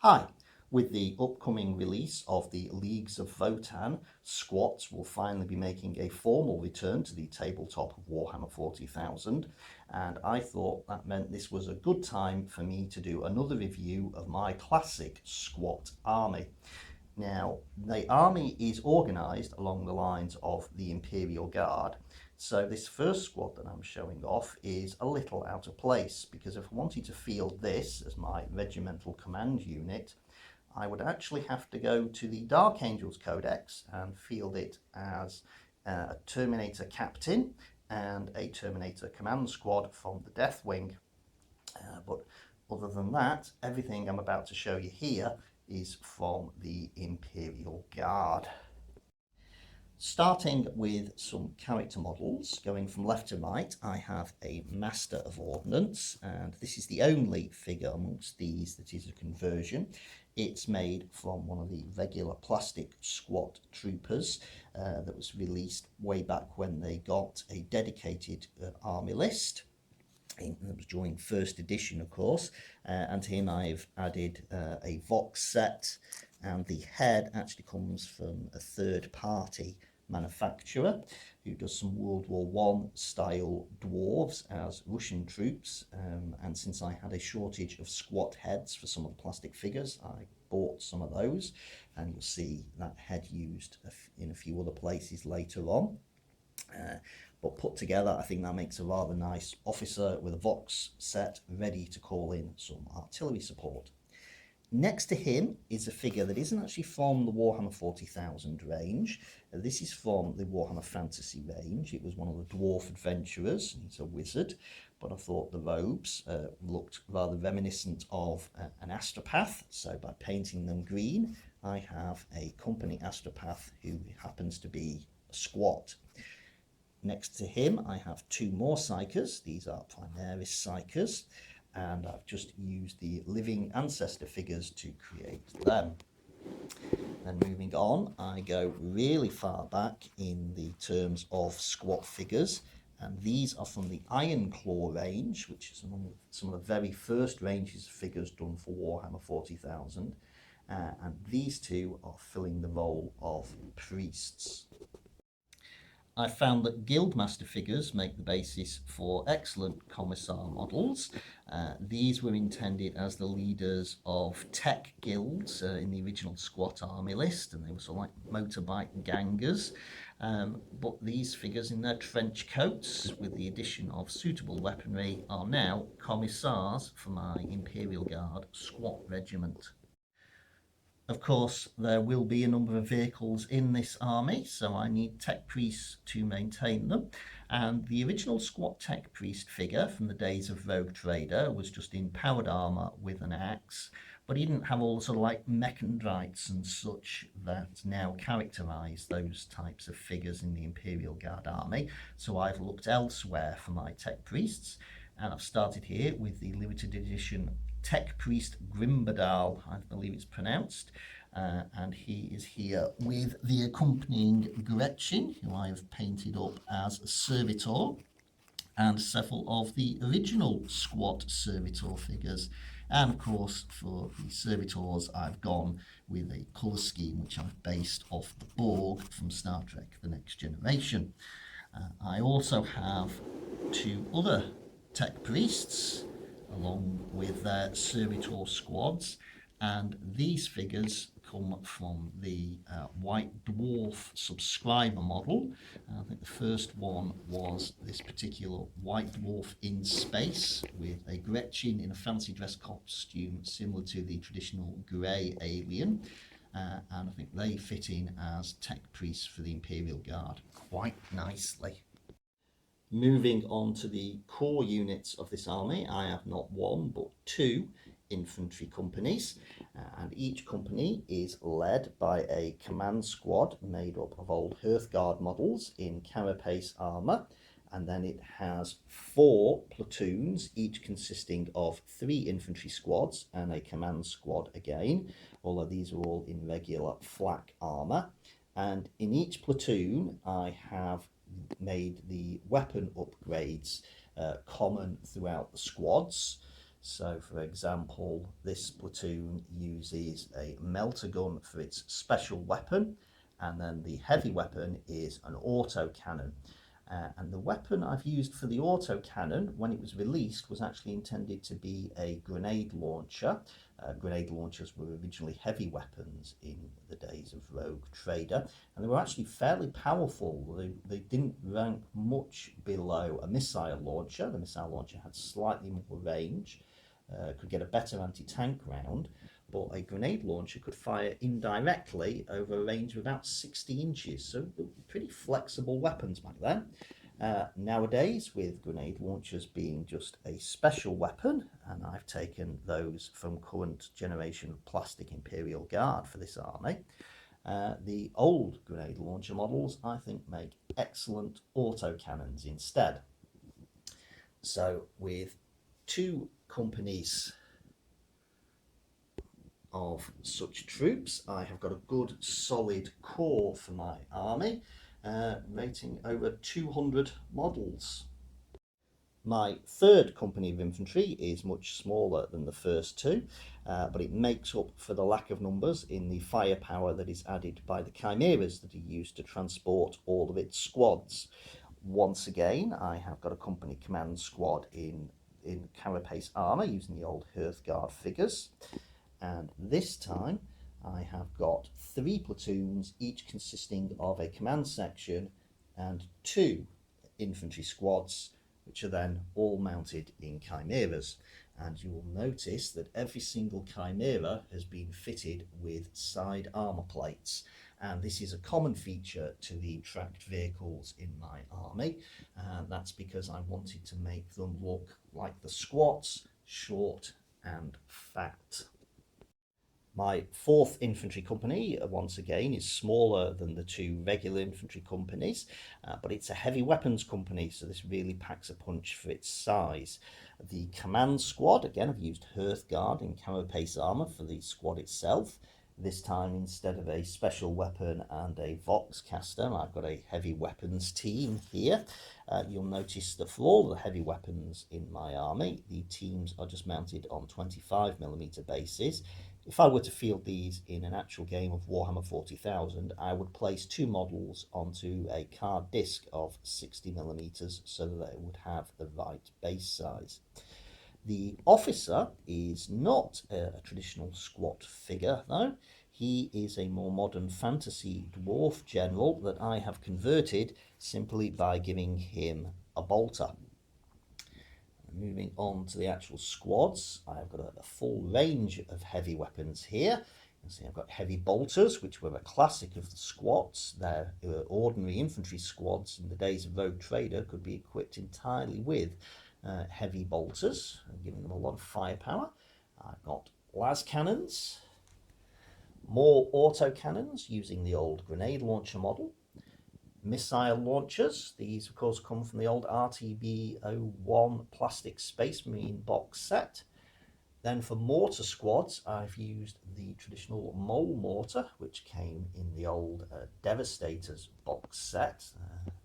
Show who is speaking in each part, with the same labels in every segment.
Speaker 1: Hi, with the upcoming release of the Leagues of Votan, squats will finally be making a formal return to the tabletop of Warhammer 40,000, and I thought that meant this was a good time for me to do another review of my classic squat army. Now, the army is organised along the lines of the Imperial Guard, so this first squad that I'm showing off is a little out of place, because if I wanted to field this as my regimental command unit, I would actually have to go to the Dark Angels Codex and field it as a Terminator Captain and a Terminator Command Squad from the Death Wing. But other than that, everything I'm about to show you here is from the Imperial Guard. Starting with some character models, going from left to right, I have a Master of Ordnance, and this is the only figure amongst these that is a conversion. It's made from one of the regular plastic squat troopers that was released way back when they got a dedicated army list. It was during first edition, of course, and to him I've added a Vox set, and the head actually comes from a third-party manufacturer who does some World War One style dwarves as Russian troops, and since I had a shortage of squat heads for some of the plastic figures, I bought some of those, and you'll see that head used in a few other places later on. But put together, I think that makes a rather nice officer with a Vox set ready to call in some artillery support. Next to him is a figure that isn't actually from the Warhammer 40,000 range. This is from the Warhammer Fantasy range. It was one of the dwarf adventurers. He's a wizard, but I thought the robes looked rather reminiscent of an astropath. So by painting them green, I have a company astropath who happens to be a squat. Next to him, I have two more Psychers. These are Primaris Psychers, and I've just used the living ancestor figures to create them. Then moving on, I go really far back in the terms of squat figures, and these are from the Iron Claw range, which is among some of the very first ranges of figures done for Warhammer 40,000, and these two are filling the role of priests. I found that Guildmaster figures make the basis for excellent Commissar models. These were intended as the leaders of tech guilds in the original squat army list, and they were sort of like motorbike gangers. But these figures in their trench coats, with the addition of suitable weaponry, are now Commissars for my Imperial Guard squat regiment. Of course, there will be a number of vehicles in this army, so I need tech priests to maintain them. And the original squat tech priest figure from the days of Rogue Trader was just in powered armour with an axe, but he didn't have all the sort of like mechadrites and such that now characterise those types of figures in the Imperial Guard army. So I've looked elsewhere for my tech priests, and I've started here with the limited edition Tech Priest Grimbadal, I believe it's pronounced, and he is here with the accompanying Gretchen, who I have painted up as a servitor, and several of the original squat servitor figures. And of course, for the servitors, I've gone with a colour scheme which I've based off the Borg from Star Trek The Next Generation. I also have two other tech priests along with their servitor squads, and these figures come from the White Dwarf subscriber model. I think the first one was this particular White Dwarf in space with a Gretchen in a fancy dress costume similar to the traditional grey alien, and I think they fit in as tech priests for the Imperial Guard quite nicely. Moving on to the core units of this army, I have not one but two infantry companies, and each company is led by a command squad made up of old Hearthguard models in carapace armour, and then it has 4 platoons, each consisting of 3 infantry squads and a command squad again, although these are all in regular flak armour. And in each platoon I have made the weapon upgrades common throughout the squads. So, for example, this platoon uses a melter gun for its special weapon, and then the heavy weapon is an autocannon. And the weapon I've used for the autocannon, when it was released, was actually intended to be a grenade launcher. Grenade launchers were originally heavy weapons in the days of Rogue Trader, and they were actually fairly powerful. They didn't rank much below a missile launcher. The missile launcher had slightly more range, could get a better anti-tank round, but a grenade launcher could fire indirectly over a range of about 60 inches, so pretty flexible weapons back then. Nowadays, with grenade launchers being just a special weapon, and I've taken those from current generation plastic Imperial Guard for this army, the old grenade launcher models I think make excellent autocannons instead. So with 2 companies of such troops, I have got a good solid core for my army, rating over 200 models. My 3rd company of infantry is much smaller than the first 2, but it makes up for the lack of numbers in the firepower that is added by the chimeras that are used to transport all of its squads. Once again, I have got a company command squad in carapace armour using the old Hearthguard figures, and this time I have got 3 platoons, each consisting of a command section and 2 infantry squads, which are then all mounted in chimeras. And you will notice that every single chimera has been fitted with side armour plates, and this is a common feature to the tracked vehicles in my army, and that's because I wanted to make them look like the squats, short and fat. My 4th infantry company, once again, is smaller than the 2 regular infantry companies, but it's a heavy weapons company, so this really packs a punch for its size. The command squad, again, I've used Hearthguard in carapace armour for the squad itself. This time, instead of a special weapon and a Vox caster, I've got a heavy weapons team here. You'll notice that for all the heavy weapons in my army, the teams are just mounted on 25mm bases. If I were to field these in an actual game of Warhammer 40,000, I would place 2 models onto a card disc of 60mm so that it would have the right base size. The officer is not a traditional squat figure, though. He is a more modern fantasy dwarf general that I have converted simply by giving him a bolter. Moving on to the actual squads, I've got a full range of heavy weapons here. You can see I've got heavy bolters, which were a classic of the squats. Their ordinary infantry squads in the days of Rogue Trader could be equipped entirely with heavy bolters, giving them a lot of firepower. I've got las cannons, more auto cannons using the old grenade launcher model, missile launchers. These of course come from the old RTB-01 plastic Space Marine box set. Then for mortar squads, I've used the traditional mole mortar, which came in the old Devastators box set.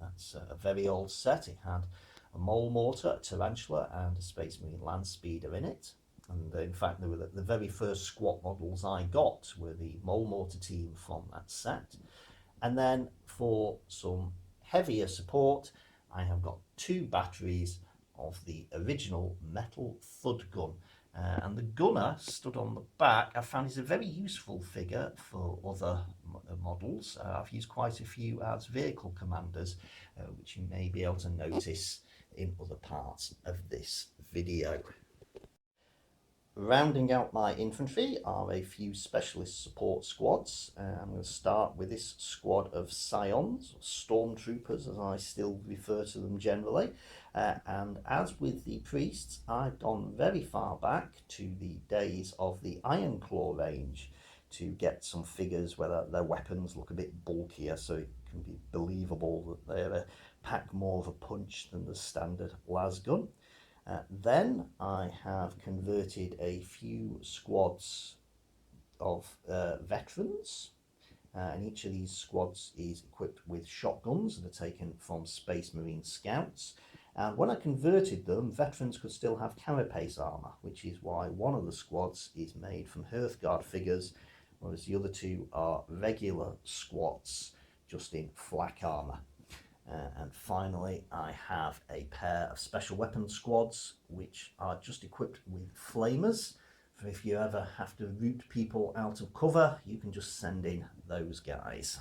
Speaker 1: That's a very old set. It had a mole mortar, a tarantula and a Space Marine land speeder in it. And in fact, they were the very first squat models I got were the mole mortar team from that set. And then for some heavier support, I have got 2 batteries of the original metal thud gun. And the gunner stood on the back, I found is a very useful figure for other models. I've used quite a few as vehicle commanders, which you may be able to notice in other parts of this video. Rounding out my infantry are a few specialist support squads. I'm going to start with this squad of scions, stormtroopers as I still refer to them generally. And as with the priests, I've gone very far back to the days of the Iron Claw range to get some figures where their weapons look a bit bulkier, so it can be believable that they pack more of a punch than the standard las gun. Then I have converted a few squads of veterans, and each of these squads is equipped with shotguns that are taken from Space Marine Scouts. And when I converted them, veterans could still have carapace armour, which is why one of the squads is made from Hearthguard figures, whereas the other two are regular squads, just in flak armour. And finally, I have a pair of special weapons squads, which are just equipped with flamers. For if you ever have to root people out of cover, you can just send in those guys.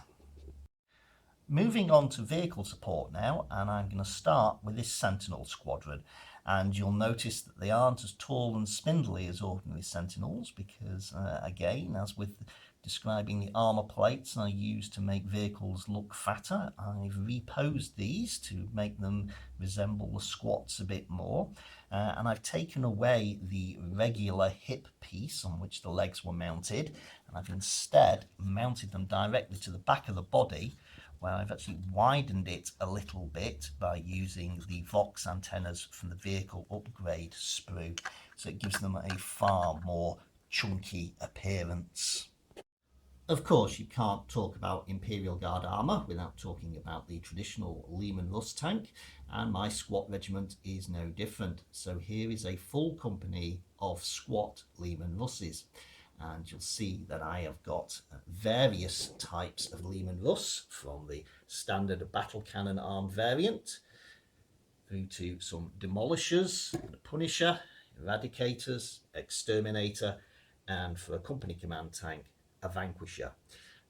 Speaker 1: Moving on to vehicle support now, and I'm going to start with this Sentinel squadron. And you'll notice that they aren't as tall and spindly as ordinary Sentinels because, again, as with describing the armour plates I use to make vehicles look fatter, I've reposed these to make them resemble the squats a bit more. And I've taken away the regular hip piece on which the legs were mounted, and I've instead mounted them directly to the back of the body, where I've actually widened it a little bit by using the Vox antennas from the vehicle upgrade sprue, so it gives them a far more chunky appearance. Of course, you can't talk about Imperial Guard armour without talking about the traditional Leman Russ tank, and my squat regiment is no different. So here is a full company of squat Leman Russes. And you'll see that I have got various types of Leman Russ, from the standard battle cannon armed variant through to some demolishers, the Punisher, Eradicators, Exterminator, and for a company command tank, a Vanquisher.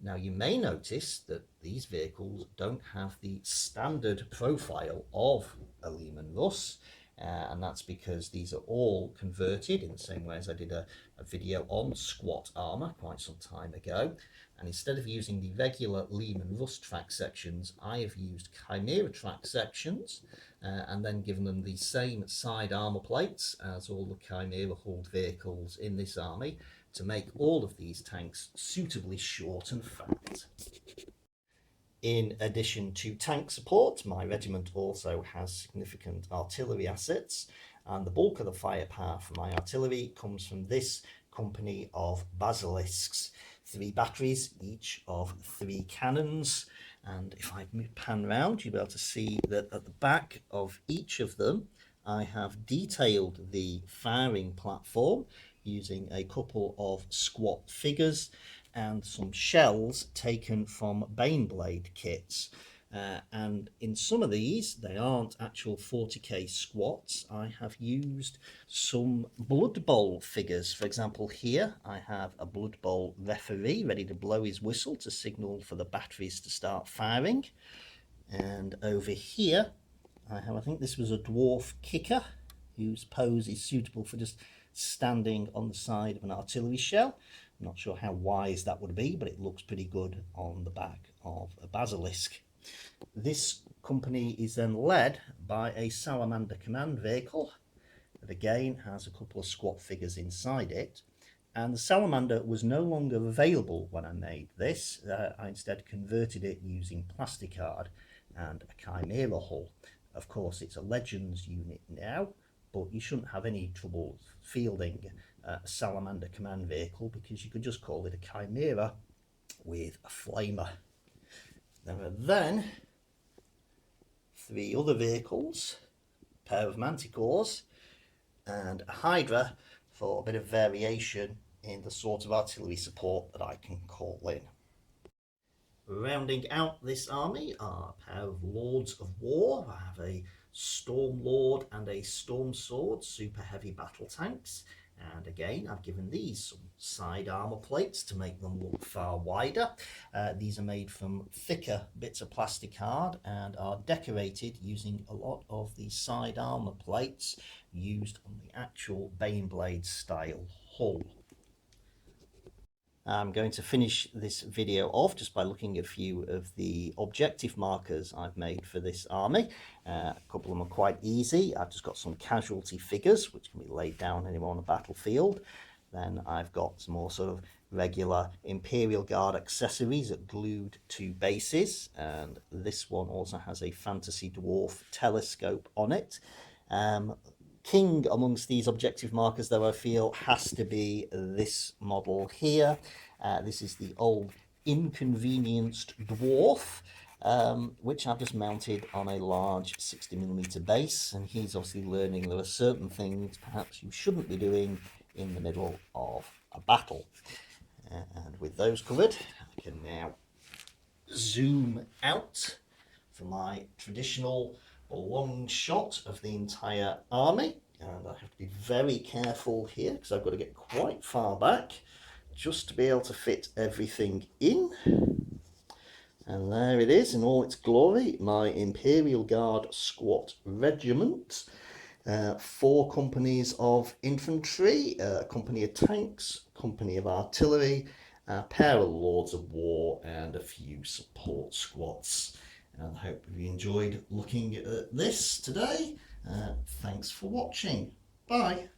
Speaker 1: Now you may notice that these vehicles don't have the standard profile of a Leman Russ. And that's because these are all converted in the same way as I did a video on squat armour quite some time ago. And instead of using the regular Leman Russ track sections, I have used Chimera track sections and then given them the same side armour plates as all the Chimera hulled vehicles in this army to make all of these tanks suitably short and fat. In addition to tank support, my regiment also has significant artillery assets, and the bulk of the firepower for my artillery comes from this company of basilisks. 3 batteries, each of 3 cannons, and if I pan round, you'll be able to see that at the back of each of them I have detailed the firing platform using a couple of squat figures and some shells taken from Baneblade kits. And in some of these, they aren't actual 40k squats. I have used some Blood Bowl figures. For example, here I have a Blood Bowl referee ready to blow his whistle to signal for the batteries to start firing. And over here, I think this was a dwarf kicker whose pose is suitable for just standing on the side of an artillery shell. I'm not sure how wise that would be, but it looks pretty good on the back of a basilisk. This company is then led by a Salamander command vehicle that again has a couple of squat figures inside it. And the Salamander was no longer available when I made this. I instead converted it using plasticard and a Chimera hull. Of course, it's a Legends unit now, but you shouldn't have any trouble fielding a Salamander command vehicle because you could just call it a Chimera with a flamer. There are then 3 other vehicles, a pair of Manticores and a Hydra for a bit of variation in the sort of artillery support that I can call in. Rounding out this army are a pair of Lords of War. I have a Storm Lord and a Storm Sword super heavy battle tanks, and again I've given these some side armour plates to make them look far wider. These are made from thicker bits of plasticard and are decorated using a lot of the side armour plates used on the actual Baneblade style hull. I'm going to finish this video off just by looking at a few of the objective markers I've made for this army. A couple of them are quite easy. I've just got some casualty figures which can be laid down anywhere on the battlefield. Then I've got some more sort of regular Imperial Guard accessories glued to bases, and this one also has a Fantasy Dwarf telescope on it. King amongst these objective markers, though, I feel has to be this model here. This is the old inconvenienced dwarf, which I've just mounted on a large 60mm base, and he's obviously learning there are certain things perhaps you shouldn't be doing in the middle of a battle. And with those covered, I can now zoom out for my traditional long shot of the entire army. And I have to be very careful here because I've got to get quite far back just to be able to fit everything in. And there it is in all its glory, my Imperial Guard squat regiment. 4 companies of infantry, a company of tanks, a company of artillery, a pair of Lords of War, and a few support squads. And I hope you enjoyed looking at this today. Thanks for watching. Bye.